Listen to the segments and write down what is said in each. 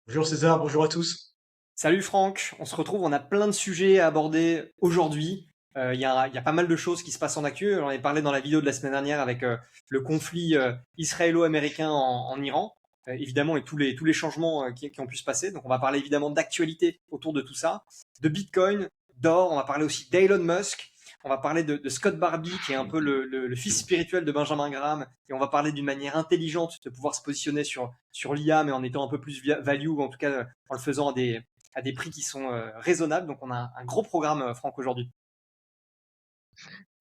Bonjour César, bonjour à tous. Salut Franck, on se retrouve, on a plein de sujets à aborder aujourd'hui. Il y a pas mal de choses qui se passent en actu. On en a parlé dans la vidéo de la semaine dernière avec le conflit israélo-américain en Iran, évidemment, et tous les changements qui ont pu se passer. Donc on va parler évidemment d'actualité autour de tout ça, de Bitcoin, d'or, on va parler aussi d'Elon Musk, on va parler de Scott Barbie, qui est un peu le fils spirituel de Benjamin Graham, et on va parler d'une manière intelligente de pouvoir se positionner sur l'IA, mais en étant un peu plus value, ou en tout cas en le faisant à des prix qui sont raisonnables. Donc on a un gros programme, Franck, aujourd'hui.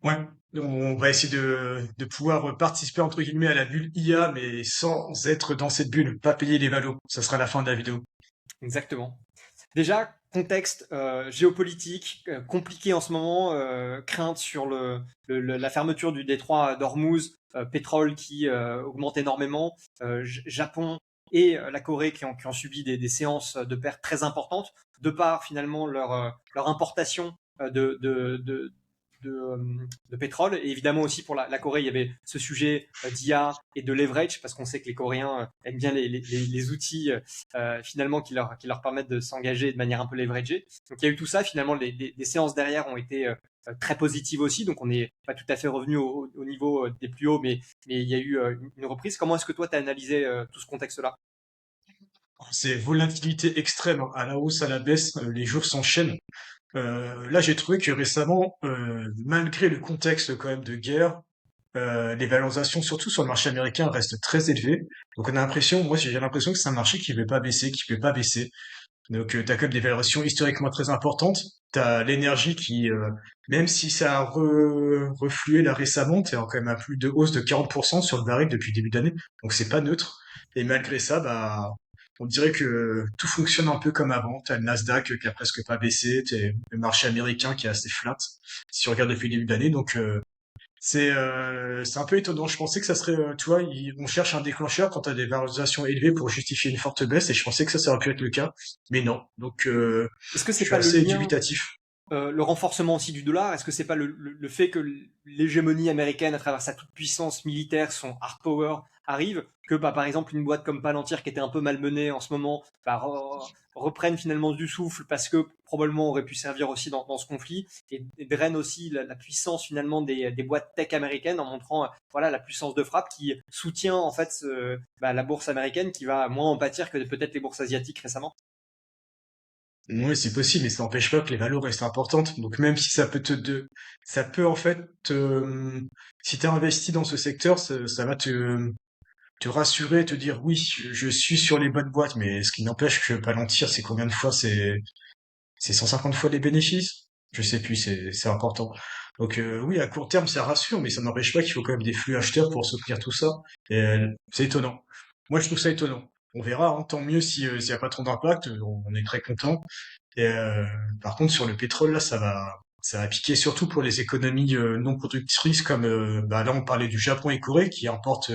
Ouais, on va essayer de pouvoir participer entre guillemets à la bulle IA, mais sans être dans cette bulle, pas payer les valos. Ça sera la fin de la vidéo. Exactement. Déjà, contexte géopolitique compliqué en ce moment, crainte sur la fermeture du détroit d'Ormuz, pétrole qui augmente énormément, Japon et la Corée qui ont subi des séances de pertes très importantes, de par finalement leur importation de, euh, de pétrole. Et évidemment aussi pour la Corée, il y avait ce sujet d'IA et de leverage, parce qu'on sait que les Coréens aiment bien les outils finalement qui leur permettent de s'engager de manière un peu leveragée. Donc il y a eu tout ça, finalement les séances derrière ont été très positives aussi, donc on n'est pas tout à fait revenu au niveau des plus hauts, mais il y a eu une reprise. Comment est-ce que toi tu as analysé tout ce contexte-là? C'est volatilité extrême, hein, à la hausse, à la baisse, les jours s'enchaînent. Là, j'ai trouvé que récemment, malgré le contexte quand même de guerre, les valorisations, surtout sur le marché américain, restent très élevées. Donc on a l'impression, moi j'ai l'impression que c'est un marché qui ne veut pas baisser, qui ne veut pas baisser. Donc, tu as quand même des valorisations historiquement très importantes. Tu as l'énergie qui, même si ça a reflué là récemment, tu quand même à plus de hausse de 40% sur le baril depuis le début d'année. Donc, c'est pas neutre. Et malgré ça, bah, on dirait que tout fonctionne un peu comme avant. Tu as le Nasdaq qui a presque pas baissé, tu as le marché américain qui est assez flat, si on regarde depuis le début d'année. Donc, c'est un peu étonnant. Je pensais que ça serait, tu vois, on cherche un déclencheur quand tu as des valorisations élevées pour justifier une forte baisse, et je pensais que ça aurait pu être le cas, mais non. Donc, Est-ce que je c'est suis pas le assez lien, dubitatif. le renforcement aussi du dollar? Est-ce que c'est pas le fait que l'hégémonie américaine, à travers sa toute-puissance militaire, son hard power, arrive, que bah, par exemple une boîte comme Palantir, qui était un peu malmenée en ce moment, bah, reprenne finalement du souffle, parce que probablement aurait pu servir aussi dans ce conflit, et draine aussi la puissance finalement des boîtes tech américaines, en montrant voilà, la puissance de frappe qui soutient en fait bah, la bourse américaine, qui va moins en pâtir que peut-être les bourses asiatiques récemment. Oui, c'est possible, mais ça n'empêche pas que les valeurs restent importantes. Donc, même si ça peut ça peut en fait si t'es investi dans ce secteur, ça va te rassurer, te dire oui, je suis sur les bonnes boîtes, mais ce qui n'empêche que Palantir, c'est combien de fois, c'est 150 fois les bénéfices? Je sais plus, c'est important. Donc oui, à court terme, ça rassure, mais ça n'empêche pas qu'il faut quand même des flux acheteurs pour soutenir tout ça. Et c'est étonnant. Moi, je trouve ça étonnant. On verra, hein, tant mieux si s'il n'y a pas trop d'impact, on est très content. Et par contre, sur le pétrole, là, ça va piquer surtout pour les économies non productrices, comme bah, là, on parlait du Japon et Corée qui importent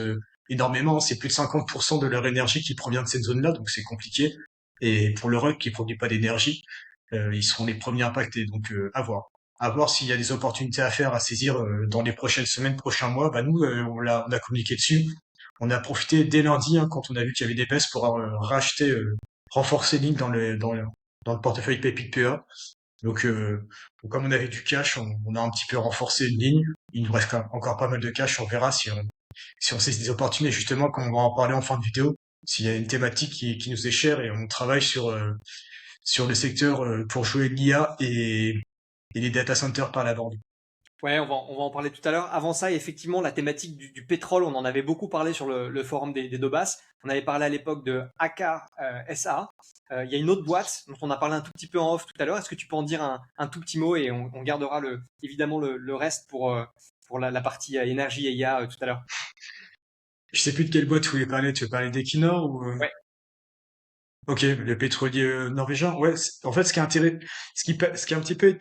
énormément. C'est plus de 50% de leur énergie qui provient de cette zone-là, donc c'est compliqué. Et pour l'Europe qui produit pas d'énergie, ils seront les premiers impactés. Donc à voir. À voir s'il y a des opportunités à faire, à saisir dans les prochaines semaines, prochains mois. Bah nous, on a communiqué dessus. On a profité dès lundi, hein, quand on a vu qu'il y avait des baisses pour racheter, renforcer Link dans le portefeuille Pépite PA. Donc, comme on avait du cash, on a un petit peu renforcé une ligne. Il nous reste encore pas mal de cash. On verra si on saisit des opportunités, justement, comme on va en parler en fin de vidéo. S'il y a une thématique qui nous est chère et on travaille sur le secteur pour jouer l'IA et les data centers par la bande. Ouais, on va en parler tout à l'heure. Avant ça, effectivement, la thématique du pétrole, on en avait beaucoup parlé sur le forum des Dobas. On avait parlé à l'époque de AK SA. Il y a une autre boîte dont on a parlé un tout petit peu en off tout à l'heure. Est-ce que tu peux en dire un tout petit mot, et on gardera évidemment le reste pour la partie énergie et IA tout à l'heure. Je sais plus de quelle boîte tu voulais parler. Tu veux parler d'Equinor ou Ouais. Ok, le pétrolier norvégien. Ouais, en fait, ce qui est un petit peu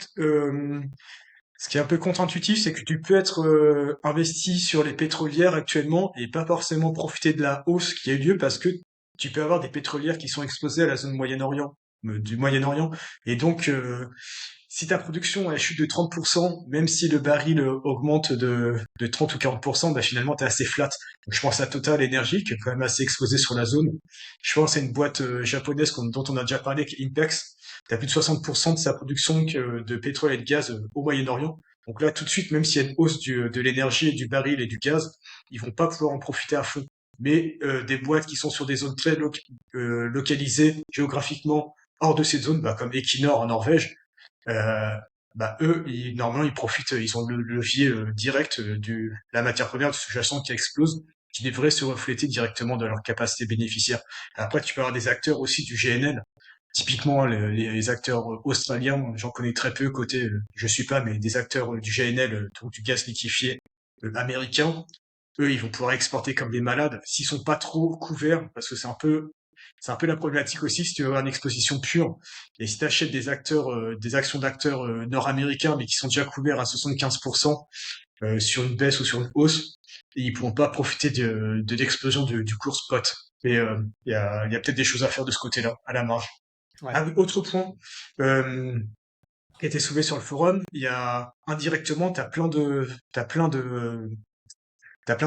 ce qui est un peu contre-intuitif, c'est que tu peux être investi sur les pétrolières actuellement et pas forcément profiter de la hausse qui a eu lieu parce que tu peux avoir des pétrolières qui sont exposées à la zone Moyen-Orient. du Moyen-Orient. Et donc, si ta production elle chute de 30%, même si le baril augmente de 30 ou 40%, bah finalement t'es assez flat. Donc je pense à Total Energy, qui est quand même assez exposé sur la zone. Je pense à une boîte japonaise dont on a déjà parlé, qui est Inpex. T'as plus de 60% de sa production de pétrole et de gaz au Moyen-Orient. Donc là, tout de suite, même s'il y a une hausse de l'énergie, du baril et du gaz, ils vont pas pouvoir en profiter à fond. Mais des boîtes qui sont sur des zones très localisées géographiquement hors de ces zones, bah, comme Equinor en Norvège, euh, bah eux, normalement, ils profitent, ils ont le levier direct de la matière première du sous-jacent qui explose, qui devrait se refléter directement dans leur capacité bénéficiaire. Après, tu peux avoir des acteurs aussi du GNL. Typiquement, les acteurs australiens, j'en connais très peu côté, je suis pas, mais des acteurs du GNL, donc du gaz liquéfié américain, eux, ils vont pouvoir exporter comme des malades s'ils sont pas trop couverts, parce que c'est un peu la problématique aussi si tu veux avoir une exposition pure. Et si tu achètes des acteurs, des actions d'acteurs nord-américains, mais qui sont déjà couverts à 75% sur une baisse ou sur une hausse, et ils pourront pas profiter de l'explosion du cours spot. Et il y a peut-être des choses à faire de ce côté-là, à la marge. Ouais. Ah oui, autre point euh, qui a été soulevé sur le forum, il y a indirectement, t'as plein de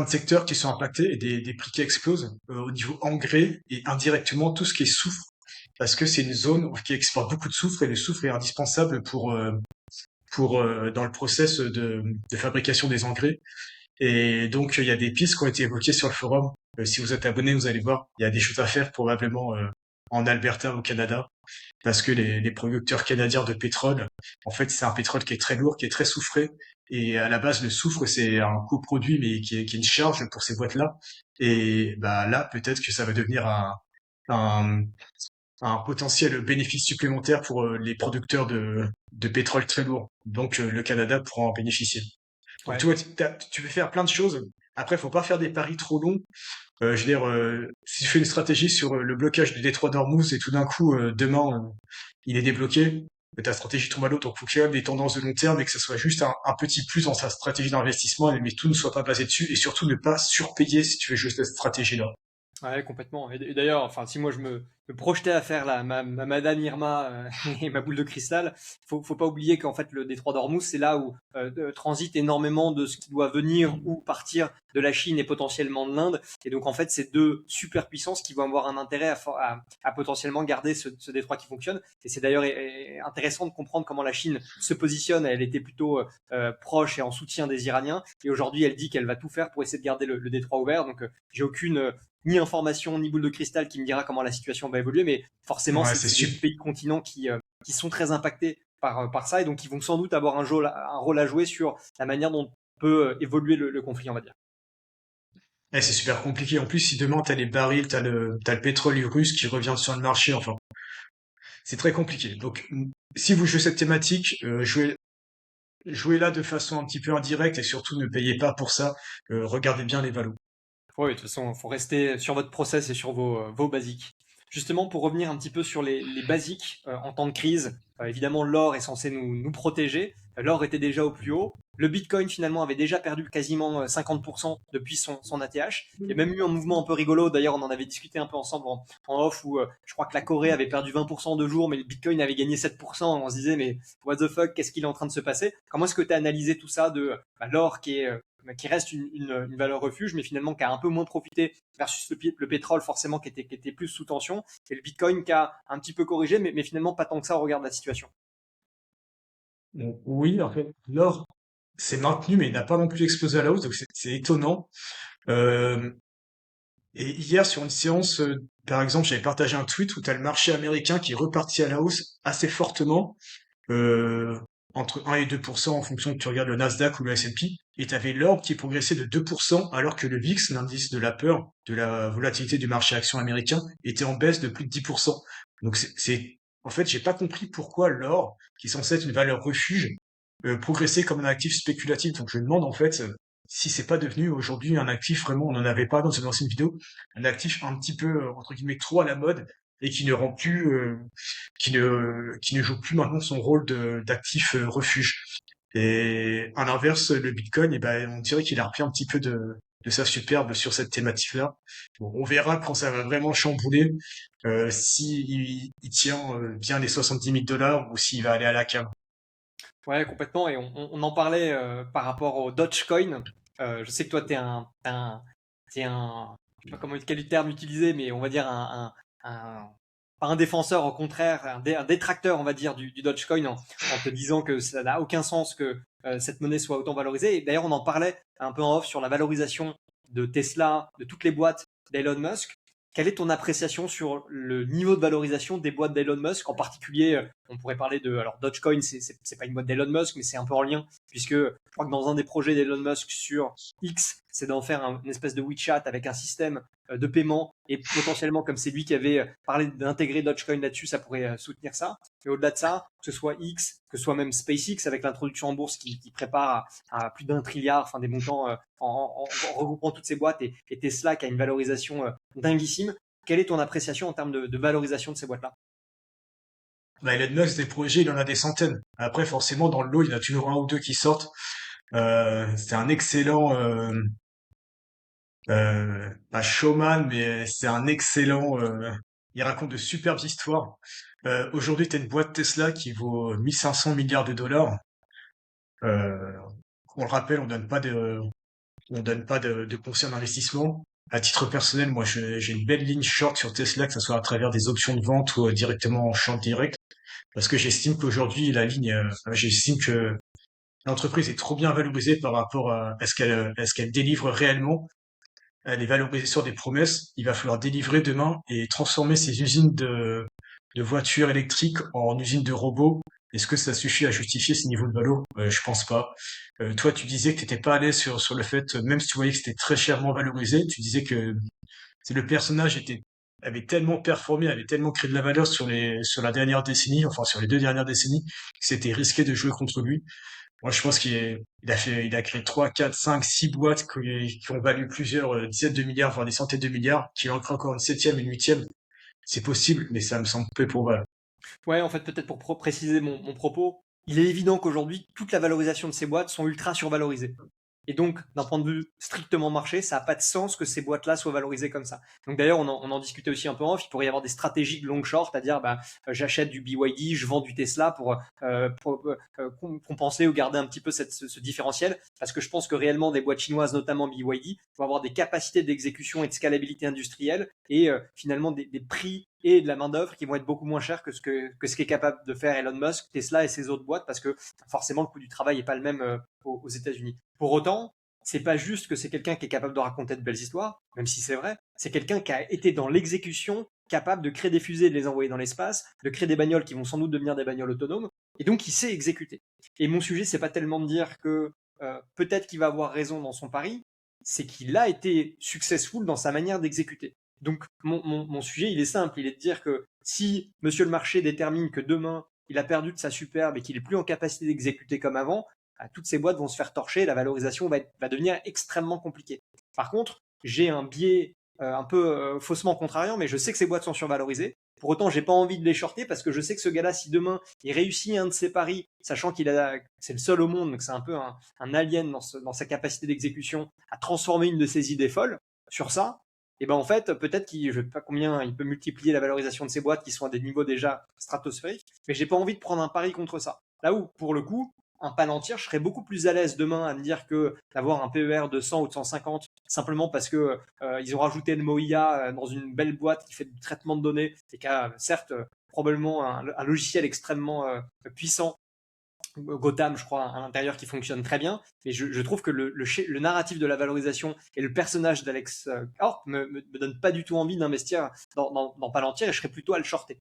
secteurs qui sont impactés et des prix qui explosent au niveau engrais et indirectement tout ce qui est soufre parce que c'est une zone qui exporte beaucoup de soufre et le soufre est indispensable pour dans le process de fabrication des engrais. Et donc il y a des pistes qui ont été évoquées sur le forum. Si vous êtes abonné, vous allez voir, il y a des choses à faire probablement en Alberta au Canada parce que les producteurs canadiens de pétrole, en fait, c'est un pétrole qui est très lourd, qui est très soufré. Et à la base, le soufre, c'est un coproduit, mais qui est une charge pour ces boîtes-là. Et bah là, peut-être que ça va devenir un, un potentiel bénéfice supplémentaire pour les producteurs de pétrole très lourd. Donc le Canada pourra en bénéficier. Donc tu Ouais. vois, tu peux faire plein de choses. Après, faut pas faire des paris trop longs je veux dire, si tu fais une stratégie sur le blocage du détroit d'Ormuz et tout d'un coup, demain, il est débloqué, ta stratégie tombe à l'eau, donc faut qu'il y ait des tendances de long terme et que ce soit juste un petit plus dans sa stratégie d'investissement, mais tout ne soit pas basé dessus et surtout ne pas surpayer si tu veux juste cette stratégie-là. Ouais, complètement. Et d'ailleurs, enfin, si moi me projetais à faire ma Madame Irma et ma boule de cristal, faut pas oublier qu'en fait le détroit d'Ormuz, c'est là où transite énormément de ce qui doit venir ou partir de la Chine et potentiellement de l'Inde. Et donc en fait, c'est deux superpuissances qui vont avoir un intérêt à potentiellement garder ce détroit qui fonctionne. Et c'est d'ailleurs intéressant de comprendre comment la Chine se positionne. Elle était plutôt proche et en soutien des Iraniens. Et aujourd'hui, elle dit qu'elle va tout faire pour essayer de garder le détroit ouvert. Donc j'ai aucune ni information ni boule de cristal qui me dira comment la situation va évoluer, mais forcément, Ouais, c'est c'est des super. pays continents qui sont très impactés par ça, et donc ils vont sans doute avoir un rôle à jouer sur la manière dont peut évoluer le conflit, on va dire. C'est super compliqué. En plus, si demain t'as les barils, t'as le pétrole russe qui revient sur le marché, enfin, c'est très compliqué. Donc, si vous jouez cette thématique, jouez là de façon un petit peu indirecte et surtout ne payez pas pour ça. Regardez bien les valos. Oui, de toute façon, il faut rester sur votre process et sur vos basiques. Justement, pour revenir un petit peu sur les basiques en temps de crise, évidemment, l'or est censé nous protéger. L'or était déjà au plus haut. Le Bitcoin, finalement, avait déjà perdu quasiment 50% depuis son ATH. Il y a même eu un mouvement un peu rigolo. D'ailleurs, on en avait discuté un peu ensemble en off où je crois que la Corée avait perdu 20% de jours, mais le Bitcoin avait gagné 7%. On se disait, mais what the fuck, qu'est-ce qu'il est en train de se passer? Comment est-ce que tu as analysé tout ça de l'or qui reste une valeur refuge, mais finalement qui a un peu moins profité versus le pétrole forcément qui était plus sous tension, et le Bitcoin qui a un petit peu corrigé, mais finalement pas tant que ça au regard de la situation. Donc, oui, en fait, l'or s'est maintenu, mais il n'a pas non plus explosé à la hausse, donc c'est étonnant. Euh, et hier, sur une séance, par exemple, j'avais partagé un tweet où tu as le marché américain qui est reparti à la hausse assez fortement, euh, entre 1 et 2% en fonction que tu regardes le Nasdaq ou le S&P, et tu avais l'or qui progressait de 2%, alors que le VIX, l'indice de la peur, de la volatilité du marché action américain, était en baisse de plus de 10%. Donc en fait, j'ai pas compris pourquoi l'or, qui est censé être une valeur refuge, progressait comme un actif spéculatif. Donc je me demande en fait si c'est pas devenu aujourd'hui un actif vraiment, on en avait pas dans une ancienne vidéo, un actif un petit peu entre guillemets trop à la mode et qui ne rend plus, qui ne joue plus maintenant son rôle d'actif refuge. Et à l'inverse, le Bitcoin, eh ben, on dirait qu'il a repris un petit peu de sa superbe sur cette thématique-là. Bon, on verra quand ça va vraiment chambouler, si il tient bien les 70 000 $ ou s'il va aller à la cave. Ouais, complètement. Et on en parlait par rapport au Dogecoin. Je sais que toi, je sais pas comment quel terme utiliser, mais on va dire pas un défenseur, au contraire, un détracteur, on va dire, du Dogecoin, en te disant que ça n'a aucun sens que cette monnaie soit autant valorisée. Et d'ailleurs, on en parlait un peu en off sur la valorisation de Tesla, de toutes les boîtes d'Elon Musk. Quelle est ton appréciation sur le niveau de valorisation des boîtes d'Elon Musk, en particulier on pourrait parler de, alors Dogecoin, c'est pas une boîte d'Elon Musk, mais c'est un peu en lien, puisque je crois que dans un des projets d'Elon Musk sur X, c'est d'en faire une espèce de WeChat avec un système de paiement, et potentiellement, comme c'est lui qui avait parlé d'intégrer Dogecoin là-dessus, ça pourrait soutenir ça. Et au-delà de ça, que ce soit X, que ce soit même SpaceX avec l'introduction en bourse qui prépare à plus d'1 trilliard, enfin des montants en regroupant toutes ces boîtes, et Tesla qui a une valorisation dinguissime. Quelle est ton appréciation en termes de valorisation de ces boîtes-là? Bah, Elon Musk, des projets, il en a des centaines. Après, forcément, dans le lot, il y en a toujours un ou deux qui sortent. C'est un excellent, pas showman, mais c'est un excellent, il raconte de superbes histoires. Aujourd'hui, tu as une boîte Tesla qui vaut 1500 milliards de dollars. Euh, on le rappelle, on donne pas de conseils en investissement. À titre personnel, moi, j'ai une belle ligne short sur Tesla, que ce soit à travers des options de vente ou directement en short direct, parce que j'estime qu'aujourd'hui, j'estime que l'entreprise est trop bien valorisée par rapport à ce qu'elle délivre réellement. Elle est valorisée sur des promesses. Il va falloir délivrer demain et transformer ces usines de voitures électriques en usines de robots. Est-ce que ça suffit à justifier ce niveau de valo? Je pense pas. Toi, tu disais que tu n'étais pas à l'aise sur le fait, même si tu voyais que c'était très chèrement valorisé, tu disais que c'est le personnage avait tellement performé, avait tellement créé de la valeur sur la dernière décennie, enfin sur les 2 dernières décennies, que c'était risqué de jouer contre lui. Moi, je pense il a créé 3, 4, 5, 6 boîtes qui ont valu plusieurs dizaines de milliards, voire des centaines de milliards, qu'il en crée encore une septième, une huitième. C'est possible, mais ça me semble peu probable. Ouais, en fait, peut-être pour préciser mon propos, il est évident qu'aujourd'hui, toute la valorisation de ces boîtes sont ultra survalorisées. Et donc, d'un point de vue strictement marché, ça n'a pas de sens que ces boîtes-là soient valorisées comme ça. Donc d'ailleurs, on en discutait aussi un peu en off, il pourrait y avoir des stratégies de long short, c'est-à-dire bah, j'achète du BYD, je vends du Tesla pour compenser ou garder un petit peu ce différentiel, parce que je pense que réellement des boîtes chinoises, notamment BYD, vont avoir des capacités d'exécution et de scalabilité industrielle, et finalement des prix et de la main-d'œuvre qui vont être beaucoup moins chers que ce qu'est capable de faire Elon Musk, Tesla et ses autres boîtes, parce que forcément le coût du travail n'est pas le même aux États-Unis. Pour autant, c'est pas juste que c'est quelqu'un qui est capable de raconter de belles histoires, même si c'est vrai, c'est quelqu'un qui a été dans l'exécution, capable de créer des fusées et de les envoyer dans l'espace, de créer des bagnoles qui vont sans doute devenir des bagnoles autonomes, et donc il sait exécuter. Et mon sujet, c'est pas tellement de dire que peut-être qu'il va avoir raison dans son pari, c'est qu'il a été successful dans sa manière d'exécuter. Donc mon sujet, il est simple, il est de dire que si monsieur le marché détermine que demain, il a perdu de sa superbe et qu'il est plus en capacité d'exécuter comme avant, toutes ces boîtes vont se faire torcher, la valorisation va devenir extrêmement compliquée. Par contre, j'ai un biais un peu faussement contrariant, mais je sais que ces boîtes sont survalorisées. Pour autant, j'ai pas envie de les shorter parce que je sais que ce gars-là, si demain il réussit un de ses paris, sachant c'est le seul au monde, donc c'est un peu un alien dans sa capacité d'exécution, à transformer une de ses idées folles sur ça, et ben en fait, peut-être je sais pas combien il peut multiplier la valorisation de ces boîtes qui sont à des niveaux déjà stratosphériques, mais j'ai pas envie de prendre un pari contre ça. Là où, pour le coup, un Palantir, je serais beaucoup plus à l'aise demain à me dire que d'avoir un PER de 100 ou de 150 simplement parce que ils ont rajouté le MOIA dans une belle boîte qui fait du traitement de données et qui a certes probablement un logiciel extrêmement puissant, Gotham, je crois, à l'intérieur qui fonctionne très bien. Mais je trouve que le narratif de la valorisation et le personnage d'Alex Corp me donne pas du tout envie d'investir dans Palantir et je serais plutôt à le shorter.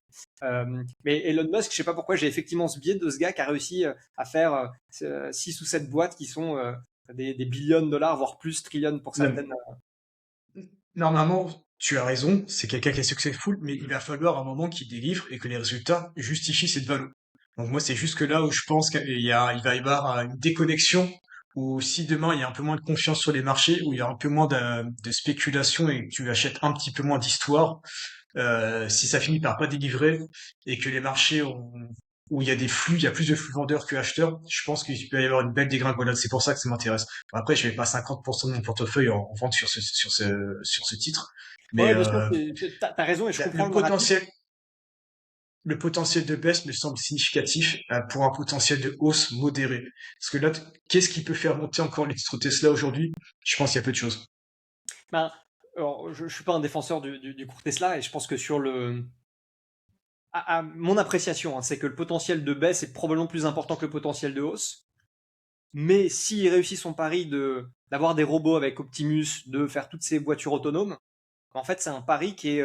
Mais Elon Musk, je sais pas pourquoi, j'ai effectivement ce biais de ce gars qui a réussi à faire 6 ou 7 boîtes qui sont des billions de dollars, voire plus, trillions pour Non, certaines. normalement, tu as raison, c'est quelqu'un qui est successful, mais il va falloir un moment qu'il délivre et que les résultats justifient cette valeur. Donc moi, c'est juste que là où je pense il va y avoir une déconnexion, ou si demain il y a un peu moins de confiance sur les marchés, où il y a un peu moins de spéculation et que tu achètes un petit peu moins d'histoire, si ça finit par pas délivrer et que les marchés où il y a des flux, il y a plus de flux vendeurs que acheteurs, je pense qu'il peut y avoir une belle dégringolade. C'est pour ça que ça m'intéresse. Bon, après, je mets pas 50% de mon portefeuille en vente sur ce titre, mais Ouais, bien sûr, t'as raison et je comprends le le narratif. potentiel de baisse me semble significatif pour un potentiel de hausse modéré. Parce que là, qu'est-ce qui peut faire monter encore les titres Tesla aujourd'hui? Je pense qu'il y a peu de choses. Ben, alors, je suis pas un défenseur du cours Tesla et je pense que sur à mon appréciation, hein, c'est que le potentiel de baisse est probablement plus important que le potentiel de hausse. Mais s'il réussit son pari d'avoir des robots avec Optimus, de faire toutes ces voitures autonomes, en fait, c'est un pari qui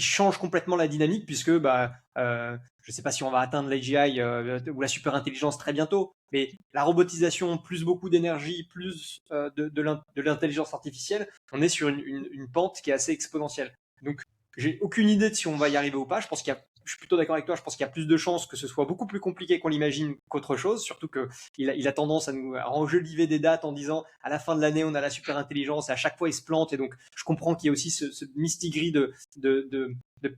change complètement la dynamique puisque je ne sais pas si on va atteindre l'AGI ou la super intelligence très bientôt, mais la robotisation plus beaucoup d'énergie plus de l'intelligence artificielle, on est sur une pente qui est assez exponentielle. Donc j'ai aucune idée de si on va y arriver ou pas. Je suis plutôt d'accord avec toi. Je pense qu'il y a plus de chances que ce soit beaucoup plus compliqué qu'on l'imagine qu'autre chose. Surtout qu'il a tendance à nous enjoliver des dates en disant à la fin de l'année on a la super intelligence et à chaque fois il se plante. Et donc je comprends qu'il y ait aussi ce mistigris de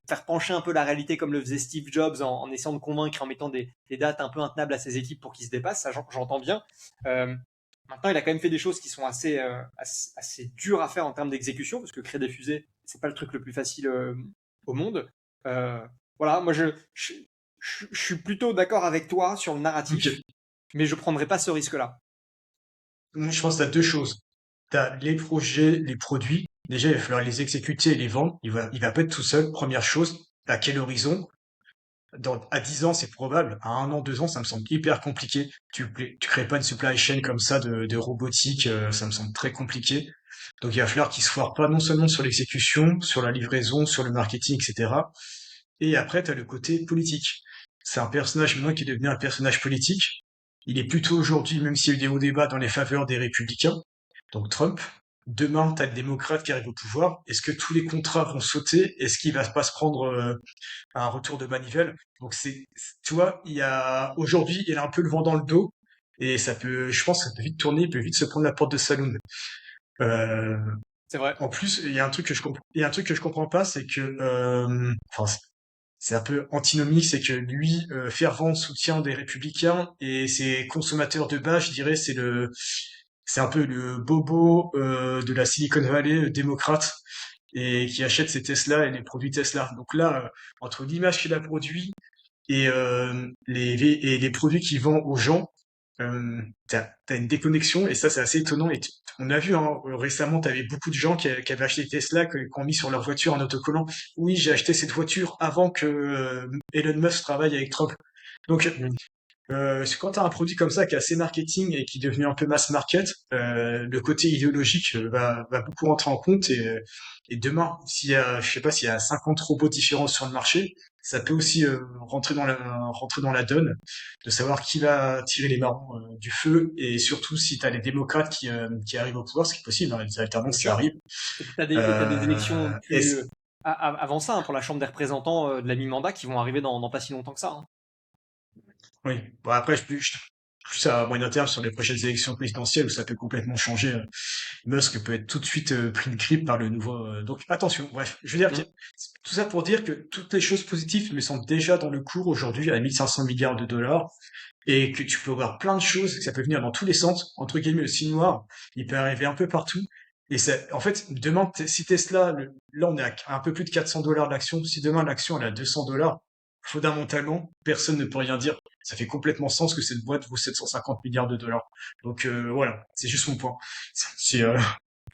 faire pencher un peu la réalité comme le faisait Steve Jobs en essayant de convaincre en mettant des dates un peu intenables à ses équipes pour qu'ils se dépassent. Ça j'entends bien. Euh, Maintenant, il a quand même fait des choses qui sont assez dures à faire en termes d'exécution, parce que créer des fusées, c'est pas le truc le plus facile au monde. Euh, voilà, moi je suis plutôt d'accord avec toi sur le Ok. narratif, mais je prendrais pas ce risque-là. Moi, je pense que t'as deux choses. T'as les projets, les produits. Déjà, il va falloir les exécuter et les vendre. Il va pas être tout seul. Première chose. À quel horizon? À 10 ans, c'est probable. À 1 an, 2 ans, ça me semble hyper compliqué. Tu crées pas une supply chain comme ça de robotique. Ça me semble très compliqué. Donc, il va falloir qu'il se foire pas non seulement sur l'exécution, sur la livraison, sur le marketing, etc. Et après, t'as le côté politique. C'est un personnage maintenant qui est devenu un personnage politique. Il est plutôt aujourd'hui, même s'il y a eu des hauts débats dans les faveurs des républicains, donc Trump. Demain, t'as le démocrate qui arrive au pouvoir. Est-ce que tous les contrats vont sauter? Est-ce qu'il va pas se prendre un retour de manivelle? Donc tu vois, aujourd'hui, il a un peu le vent dans le dos et je pense, que ça peut vite tourner, il peut vite se prendre la porte de saloon. Euh, C'est vrai. En plus, il y a un truc que je comprends pas, c'est que, enfin, c'est un peu antinomique, c'est que lui, fervent soutien des républicains et ses consommateurs de base, je dirais, c'est un peu le bobo de la Silicon Valley démocrate et qui achète ses Tesla et les produits Tesla. Donc là, entre l'image qu'il a produit et les produits qu'il vend aux gens, t'as une déconnexion et ça c'est assez étonnant. On a vu hein, récemment, t'avais beaucoup de gens qui avaient acheté Tesla, qui ont mis sur leur voiture un autocollant. Oui, j'ai acheté cette voiture avant que Elon Musk travaille avec Trump. Donc Mm. c'est quand tu as un produit comme ça qui est assez marketing et qui est devenu un peu mass market, le côté idéologique va beaucoup rentrer en compte et demain, je sais pas, s'il y a 50 robots différents sur le marché, ça peut aussi rentrer dans la donne de savoir qui va tirer les marrons du feu et surtout si tu as les démocrates qui arrivent au pouvoir, ce qui est possible, hein, les alternances Bien ça sûr. arrive. Et puis t'as des élections Est-ce plus avant ça hein, pour la Chambre des représentants de la mi-mandat qui vont arriver dans pas si longtemps que ça. Hein. Oui. Bon, après, plus à moyen terme sur les prochaines élections présidentielles où ça peut complètement changer. Musk peut être tout de suite pris de grippe par le nouveau. Donc attention. Bref, je veux dire que Mm. tout ça pour dire que toutes les choses positives me semblent déjà dans le cours aujourd'hui à 1500 milliards de dollars et que tu peux avoir plein de choses, que ça peut venir dans tous les sens. Entre guillemets, le signe noir, il peut arriver un peu partout. Et en fait, demain, si Tesla, là on est à un peu plus de 400 dollars l'action, si demain l'action elle est à 200 dollars, fondamentalement, personne ne peut rien dire. Ça fait complètement sens que cette boîte vaut 750 milliards de dollars. Donc voilà, c'est juste mon point. C'est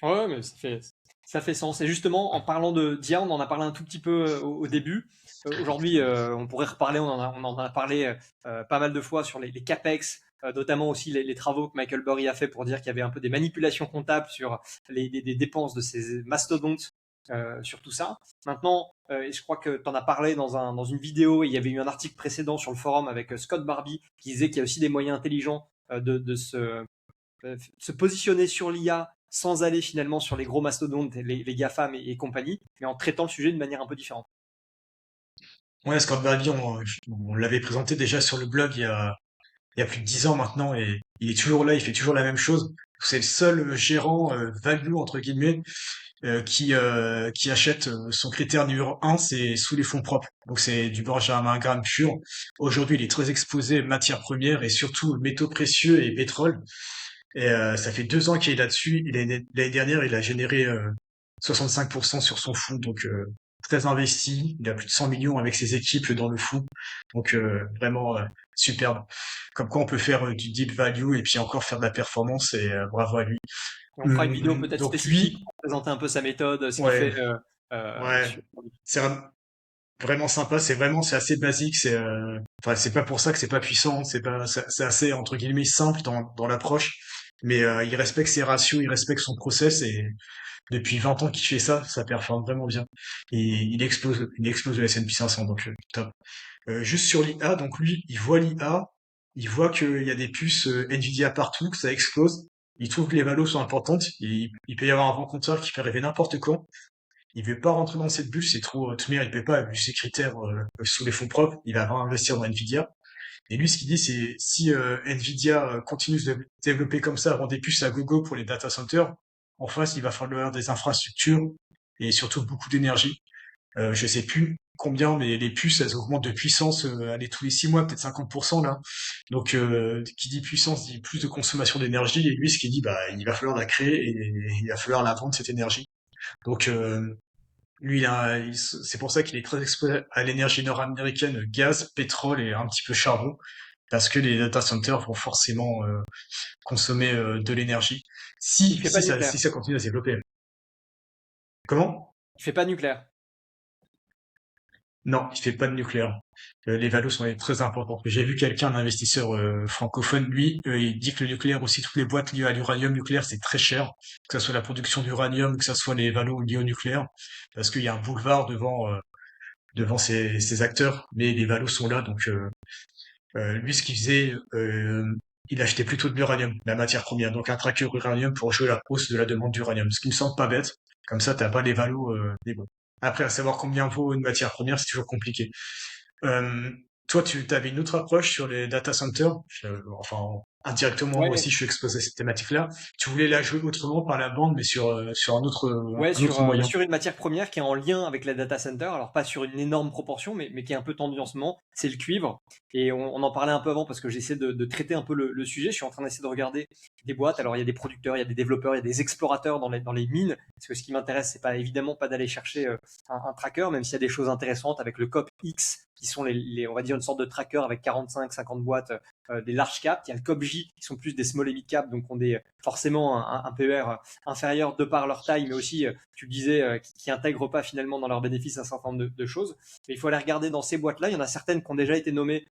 Ouais, mais ça fait sens. Et justement, en parlant de d'IA, on en a parlé un tout petit peu au début. Aujourd'hui, on pourrait reparler, on en a parlé pas mal de fois sur les CAPEX, notamment aussi les travaux que Michael Burry a fait pour dire qu'il y avait un peu des manipulations comptables sur des dépenses de ces mastodontes sur tout ça. Maintenant, et je crois que tu en as parlé dans une vidéo, et il y avait eu un article précédent sur le forum avec Scott Barbie qui disait qu'il y a aussi des moyens intelligents de se positionner sur l'IA sans aller finalement sur les gros mastodontes, les GAFAM et compagnie, mais en traitant le sujet de manière un peu différente. ouais, Scott Bradley, on l'avait présenté déjà sur le blog il y a plus de 10 ans maintenant et il est toujours là, il fait toujours la même chose. C'est le seul gérant value entre guillemets qui achète son critère numéro un, c'est sous les fonds propres. Donc c'est du Benjamin Graham pur. Aujourd'hui, il est très exposé matières premières et surtout métaux précieux et pétrole. Et ça fait 2 ans qu'il est là-dessus. L'année dernière, il a généré 65% sur son fonds, donc très investi. Il a plus de 100 millions avec ses équipes dans le fonds. Donc vraiment superbe. Comme quoi on peut faire du deep value et puis encore faire de la performance et bravo à lui. On fera une vidéo peut-être Donc spécifique lui, pour présenter un peu sa méthode, ce qu'il ouais, fait. ouais, c'est vraiment sympa. C'est assez basique. Enfin, c'est pas pour ça que c'est pas puissant. C'est assez entre guillemets simple dans l'approche. Mais il respecte ses ratios, il respecte son process et depuis 20 ans qu'il fait ça, ça performe vraiment bien. Et il explose le S&P 500, donc top. Juste sur l'IA, donc lui, il voit l'IA, il voit qu'il y a des puces Nvidia partout, que ça explose. Il trouve que les valos sont importantes. Il peut y avoir un rencontreur qui peut arriver n'importe quand. Il veut pas rentrer dans cette bulle, c'est trop, de toute manière, il peut pas, vu ses critères sous les fonds propres, il va vraiment investir dans Nvidia. Et lui, ce qu'il dit, c'est si Nvidia continue de se développer comme ça, rend des puces à gogo pour les data centers, en face, il va falloir des infrastructures et surtout beaucoup d'énergie. Je sais plus combien, mais les puces, elles augmentent de puissance, allez, tous les 6 mois, peut-être 50% là. Donc, qui dit puissance dit plus de consommation d'énergie. Et lui, ce qu'il dit, bah, il va falloir la créer et il va falloir la vendre cette énergie. Donc, lui, c'est pour ça qu'il est très exposé à l'énergie nord-américaine, gaz, pétrole et un petit peu charbon, parce que les data centers vont forcément consommer de l'énergie Il fait pas nucléaire. si ça continue à se développer. Comment? Il fait pas nucléaire. Non, il fait pas de nucléaire. Les valos sont très importants. J'ai vu quelqu'un, un investisseur francophone, lui, il dit que le nucléaire aussi, toutes les boîtes liées à l'uranium nucléaire, c'est très cher, que ce soit la production d'uranium, que ce soit les valos liés au nucléaire, parce qu'il y a un boulevard devant ces acteurs, mais les valos sont là, donc lui, ce qu'il faisait, il achetait plutôt de l'uranium, la matière première, donc un tracker uranium pour jouer la hausse de la demande d'uranium, ce qui me semble pas bête. Comme ça, t'as pas les valos des bons. Après, à savoir combien vaut une matière première, c'est toujours compliqué. Euh, Toi, tu avais une autre approche sur les data centers. Enfin, indirectement, moi Ouais, aussi, je suis exposé à cette thématique-là. Tu voulais la jouer autrement par la bande, mais sur ouais, un autre moyen. sur une matière première qui est en lien avec la data center, alors pas sur une énorme proportion, mais qui est un peu tendue en ce moment, c'est le cuivre. Et on en parlait un peu avant parce que j'essaie de traiter un peu le sujet. Je suis en train d'essayer de regarder des boîtes. Alors il y a des producteurs, il y a des développeurs, il y a des explorateurs dans les mines. Parce que ce qui m'intéresse, c'est pas évidemment pas d'aller chercher un tracker, même s'il y a des choses intéressantes avec le COP X, qui sont on va dire une sorte de tracker avec 45-50 boîtes, des large cap. Il y a le COP J, qui sont plus des small et mid cap, donc ont forcément un PER inférieurs de par leur taille, mais aussi, tu le disais, qui intègrent pas finalement dans leurs bénéfices un certain nombre de choses. Mais il faut aller regarder dans ces boîtes-là. Il y en a certaines qui ont déjà été nommées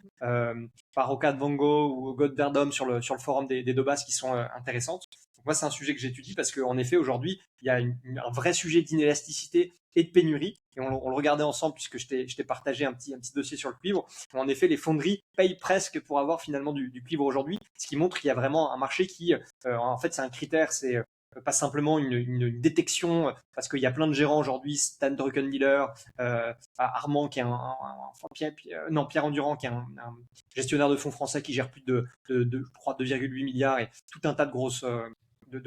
par Ocad Vango ou God Verdom sur le forum des Dobas qui sont intéressantes. Donc moi, c'est un sujet que j'étudie parce qu'en effet, aujourd'hui, il y a un vrai sujet d'inélasticité et de pénurie. Et on le regardait ensemble puisque je t'ai partagé un petit dossier sur le cuivre. En effet, les fonderies payent presque pour avoir finalement du cuivre aujourd'hui, ce qui montre qu'il y a vraiment un marché qui, en fait, c'est un critère, c'est pas simplement une détection, parce qu'il y a plein de gérants aujourd'hui, Stan Druckenmiller, Armand qui est Pierre Endurant qui est un gestionnaire de fonds français qui gère plus je crois 2,8 milliards et tout un tas de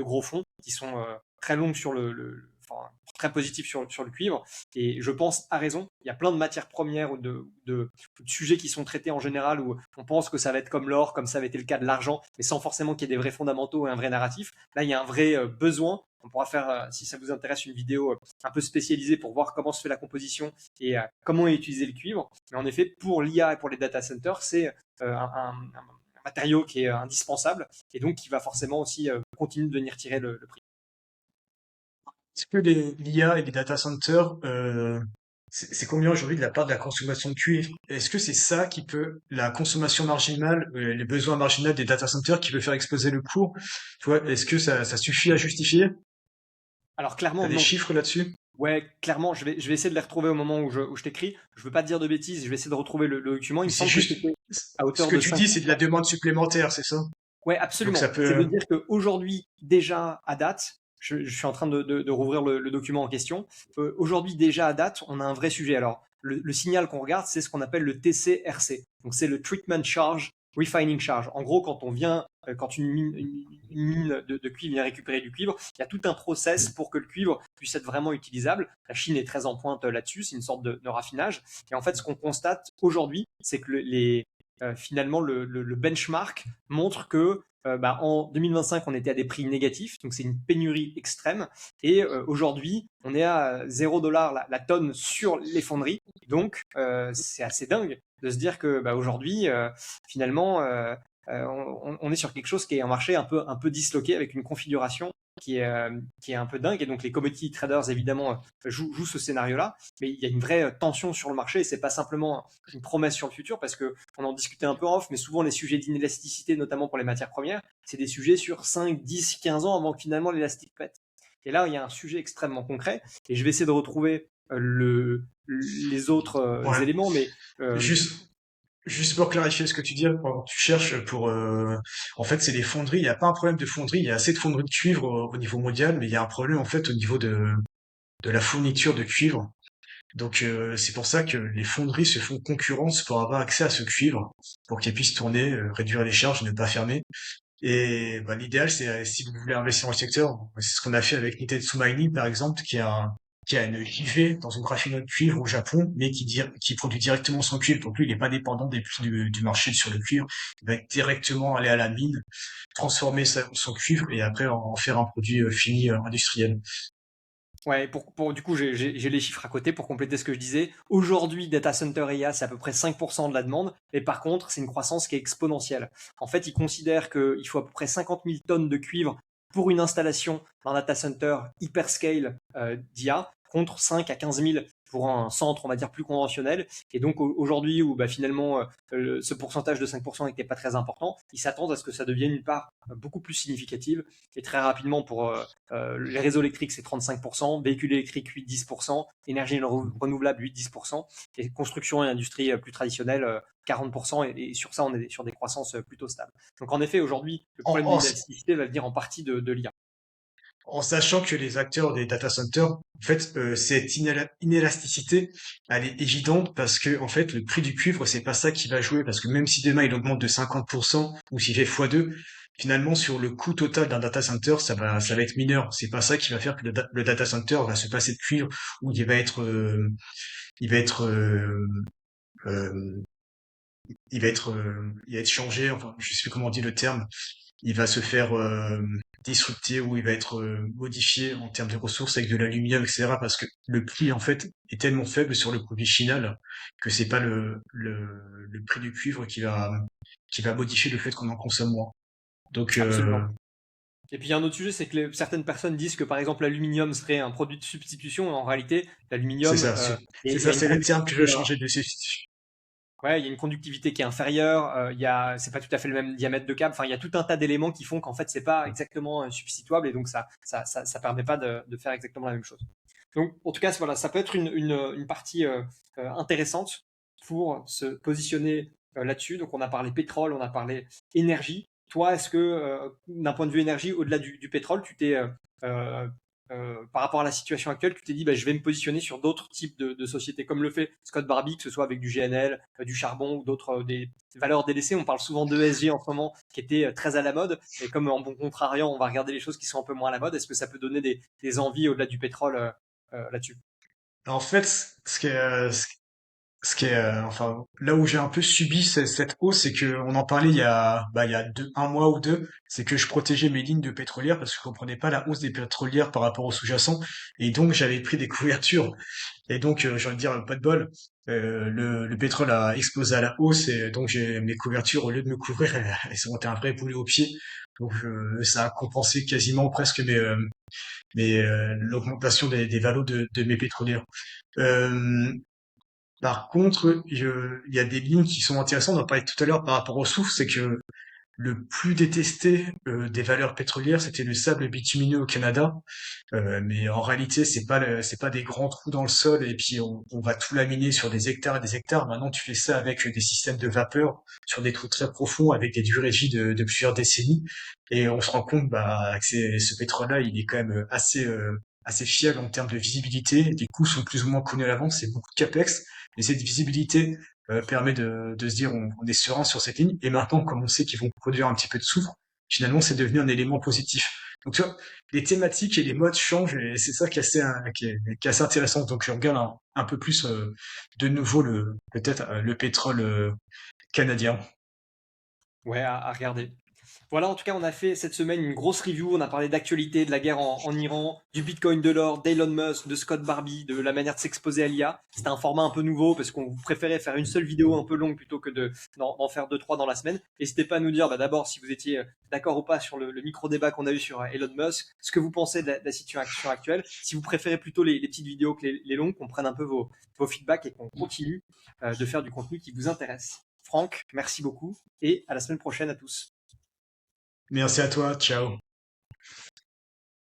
gros fonds qui sont très longs sur enfin, très positifs sur le cuivre. Et je pense à raison. Il y a plein de matières premières ou de sujets qui sont traités en général où on pense que ça va être comme l'or, comme ça avait été le cas de l'argent, mais sans forcément qu'il y ait des vrais fondamentaux et un vrai narratif. Là, il y a un vrai besoin. On pourra faire, si ça vous intéresse, une vidéo un peu spécialisée pour voir comment se fait la composition et comment est utilisé le cuivre. Mais en effet, pour l'IA et pour les data centers, c'est un matériau qui est indispensable et donc qui va forcément aussi continuer de venir tirer le prix. Est-ce que l'IA et les data centers, c'est combien aujourd'hui de la part de la consommation de cuivre? Est-ce que c'est ça qui peut, la consommation marginale, les besoins marginaux des data centers qui peut faire exploser le cours? Tu vois, est-ce que ça suffit à justifier? Alors T'as clairement, des non. chiffres là-dessus? Ouais, clairement, je vais essayer de les retrouver au moment où je t'écris. Je veux pas te dire de bêtises, je vais essayer de retrouver le document. Il Mais me c'est semble que juste, c'était à ce hauteur que de tu 5. dis, c'est de la demande supplémentaire, c'est ça? Ouais, Donc ça absolument. C'est de peut, dire qu'aujourd'hui, déjà à date, je suis en train de rouvrir le document en question. Aujourd'hui, déjà à date, on a un vrai sujet. Alors, le signal qu'on regarde, c'est ce qu'on appelle le TCRC. Donc, c'est le Treatment Charge, Refining Charge. En gros, quand on vient quand une mine de cuivre vient récupérer du cuivre, il y a tout un process pour que le cuivre puisse être vraiment utilisable. La Chine est très en pointe là-dessus, c'est une sorte de raffinage. Et en fait, ce qu'on constate aujourd'hui, c'est que finalement, le benchmark montre que en 2025, on était à des prix négatifs, donc c'est une pénurie extrême. Et aujourd'hui, on est à 0 $ la tonne sur les fonderies. Donc, c'est assez dingue de se dire que aujourd'hui, finalement, on est sur quelque chose qui est un marché un peu disloqué avec une configuration qui est un peu dingue. Et donc, les commodity traders, évidemment, jouent ce scénario-là. Mais il y a une vraie tension sur le marché et c'est pas simplement une promesse sur le futur parce que on en discutait un peu en off, mais souvent les sujets d'inélasticité, notamment pour les matières premières, c'est des sujets sur 5, 10, 15 ans avant que finalement l'élastique pète. Et là, il y a un sujet extrêmement concret et je vais essayer de retrouver les autres Ouais. éléments, mais euh, Juste, juste pour clarifier ce que tu dis, tu cherches pour, en fait, c'est les fonderies. Il n'y a pas un problème de fonderie. Il y a assez de fonderies de cuivre au niveau mondial, mais il y a un problème en fait au niveau de la fourniture de cuivre. Donc c'est pour ça que les fonderies se font concurrence pour avoir accès à ce cuivre, pour qu'elles puissent tourner, réduire les charges, ne pas fermer. Et bah, l'idéal, c'est si vous voulez investir dans le secteur, c'est ce qu'on a fait avec Nitetsu Mining par exemple, qui a une JV dans une raffinerie de cuivre au Japon, mais qui produit directement son cuivre. Donc lui, il n'est pas dépendant des prix du marché sur le cuivre. Il va directement aller à la mine, transformer son cuivre et après en faire un produit fini industriel. ouais, du coup, j'ai les chiffres à côté pour compléter ce que je disais. Aujourd'hui, data center IA, c'est à peu près 5% de la demande, mais par contre, c'est une croissance qui est exponentielle. En fait, ils considèrent qu'il faut à peu près 50 000 tonnes de cuivre pour une installation d'un data center hyperscale d'IA, contre 5 à 15 000 pour un centre, on va dire, plus conventionnel. Et donc, aujourd'hui, où finalement, ce pourcentage de 5% n'était pas très important, ils s'attendent à ce que ça devienne une part beaucoup plus significative. Et très rapidement, pour les réseaux électriques, c'est 35%, véhicules électriques, 8-10%, énergie renouvelable, 8-10%, et construction et industrie plus traditionnelle, 40%, et sur ça, on est sur des croissances plutôt stables. Donc en effet, aujourd'hui, le En, problème en, d'élasticité va venir en partie de l'IA. en sachant que les acteurs des data centers, en fait, cette inélasticité, elle est évidente parce que, en fait, le prix du cuivre, c'est pas ça qui va jouer parce que même si demain il augmente de 50% ou s'il fait x2, finalement, sur le coût total d'un data center, ça va être mineur. C'est pas ça qui va faire que le data center va se passer de cuivre ou il va être, euh, il va être changé. Enfin, je sais plus comment on dit le terme, il va se faire disrupter ou il va être modifié en termes de ressources avec de l'aluminium, etc. Parce que le prix en fait est tellement faible sur le produit final que c'est pas le prix du cuivre qui va modifier le fait qu'on en consomme moins. Donc Absolument. Et puis il y a un autre sujet, c'est que certaines personnes disent que par exemple l'aluminium serait un produit de substitution. En réalité, c'est l'aluminium, ça, c'est il y ça, a une c'est le terme que je veux conductivité, changer de substitution. ouais, il y a une conductivité qui est inférieure. C'est pas tout à fait le même diamètre de câble. Enfin, il y a tout un tas d'éléments qui font qu'en fait c'est pas exactement substituable et donc ça permet pas de faire exactement la même chose. Donc en tout cas, voilà, ça peut être une partie intéressante pour se positionner là-dessus. Donc on a parlé pétrole, on a parlé énergie. Toi, est-ce que d'un point de vue énergie, au-delà du pétrole, euh, par rapport à la situation actuelle, tu t'es dit, je vais me positionner sur d'autres types de sociétés, comme le fait Scott Barbie, que ce soit avec du GNL, du charbon ou d'autres des valeurs délaissées. On parle souvent d'ESG en ce moment, qui était très à la mode. Et comme en bon contrariant, on va regarder les choses qui sont un peu moins à la mode. Est-ce que ça peut donner des envies au-delà du pétrole là-dessus? En fait, ce qui est, enfin, là où j'ai un peu subi cette hausse, c'est que on en parlait il y a un mois ou deux, c'est que je protégeais mes lignes de pétrolières parce que je comprenais pas la hausse des pétrolières par rapport aux sous-jacents, et donc j'avais pris des couvertures. Et donc, j'ai envie de dire, pas de bol, le pétrole a explosé à la hausse, et donc mes couvertures, au lieu de me couvrir, elles sont montées un vrai boulet au pied. Donc, ça a compensé quasiment presque l'augmentation des valos de mes pétrolières. Euh, Par contre, il y a des lignes qui sont intéressantes. On en parlait tout à l'heure par rapport au soufre, c'est que le plus détesté des valeurs pétrolières, c'était le sable bitumineux au Canada. Mais en réalité, c'est pas des grands trous dans le sol et puis on va tout laminer sur des hectares et des hectares. Maintenant, tu fais ça avec des systèmes de vapeur sur des trous très profonds avec des durées de vie de plusieurs décennies. Et on se rend compte que ce pétrole-là, il est quand même assez fiable en termes de visibilité. Les coûts sont plus ou moins connus à l'avance, c'est beaucoup de capex. Mais cette visibilité permet de se dire on est serein sur cette ligne. Et maintenant, comme on sait qu'ils vont produire un petit peu de soufre, finalement, c'est devenu un élément positif. Donc, tu vois, les thématiques et les modes changent et c'est ça qui est assez intéressant. Donc, je regarde un peu plus de nouveau peut-être le pétrole canadien. Ouais, à regarder. Voilà, en tout cas, on a fait cette semaine une grosse review. On a parlé d'actualité, de la guerre en Iran, du Bitcoin, de l'or, d'Elon Musk, de Scott Barbie, de la manière de s'exposer à l'IA. C'était un format un peu nouveau parce qu'on préférait faire une seule vidéo un peu longue plutôt que d'en faire deux, trois dans la semaine. N'hésitez pas à nous dire d'abord si vous étiez d'accord ou pas sur le micro-débat qu'on a eu sur Elon Musk, ce que vous pensez de la situation actuelle, si vous préférez plutôt les petites vidéos que les longues, qu'on prenne un peu vos feedbacks et qu'on continue de faire du contenu qui vous intéresse. Franck, merci beaucoup et à la semaine prochaine à tous. Merci à toi, ciao.